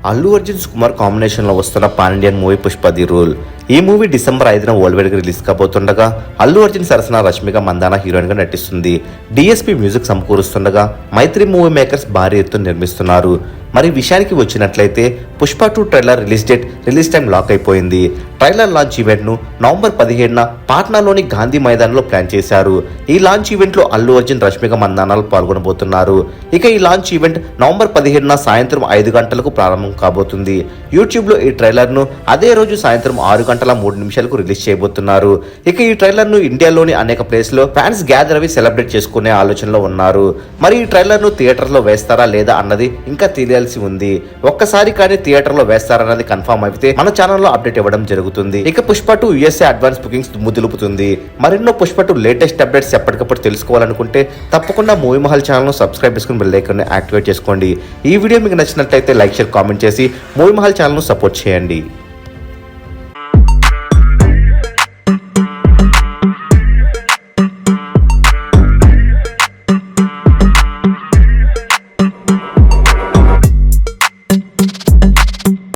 Allu Arjun Sukumar combination లో వస్తున్న pan Indian movie Pushpa the rule. ఈ మూవీ డిసెంబర్ 5న వరల్డ్ వైడ్ గా రిలీజ్ కాబోతుండగా అల్లు అర్జున్ సరసన రష్మిక మందాన హీరోయిన్ గా నటిస్తుంది. డిఎస్పీ మ్యూజిక్ సమకూరుస్తుండగా మైత్రి మూవీ మేకర్స్ భారీ ఎత్తున నిర్మిస్తున్నారు. మరి విషయానికి వచ్చినట్లయితే Pushpa 2 trailer release time lock అయిపోయింది. ట్రైలర్ లాంచ్ ఈవెంట్ ను నవంబర్ 17న పాట్నాలోని గాంధీ మైదానంలో ప్లాన్ చేశారు. ఈ లాంచ్ ఈవెంట్ లో అల్లు అర్జున్ రష్మిక మందానాలు పాల్గొనబోతున్నారు. ఇక ఈ లాంచ్ ఈవెంట్ నవంబర్ 17న సాయంత్రం 5 గంటలకు ప్రారంభం కాబోతుంది. యూట్యూబ్ లో ఈ ట్రైలర్ ను అదే రోజు సాయంత్రం 6 గంటల 3 నిమిషాలకు రిలీజ్ చేయబోతున్నారు. ఇక ఈ ట్రైలర్ ను ఇండియాలోని అనేక ప్లేస్ లో ఫ్యాన్స్ గ్యాదర్ అవి సెలబ్రేట్ చేసుకునే ఆలోచనలో ఉన్నారు. మరి ఈ ట్రైలర్ ను థియేటర్ లో వేస్తారా లేదా అన్నది ఇంకా తెలియాల్సి ఉంది. ఒక్కసారి కానీ థియేటర్ లో వేస్తారన్నది కన్ఫర్మ్ అయితే మన ఛానల్లో అప్డేట్ ఇవ్వడం జరుగుతుంది. ఇక పుష్ప 2 USA అడ్వాన్స్ బుకింగ్స్ దుమ్ముదులుపుతుంది. మరెన్నో పుష్ప 2 లేటెస్ట్ అప్డేట్స్ ఎప్పటికప్పుడు తెలుసుకోవాలనుకుంటే తప్పకుండా మూవీ మహల్ ఛానల్ ను సబ్స్క్రైబ్ చేసుకుని బెల్ ఐకాన్ ని యాక్టివేట్ చేసుకోండి. ఈ వీడియో మీకు నచ్చినట్లయితే లైక్ షేర్ కామెంట్ చేసి మూవీ మహల్ ఛానల్ ను సపోర్ట్ చేయండి.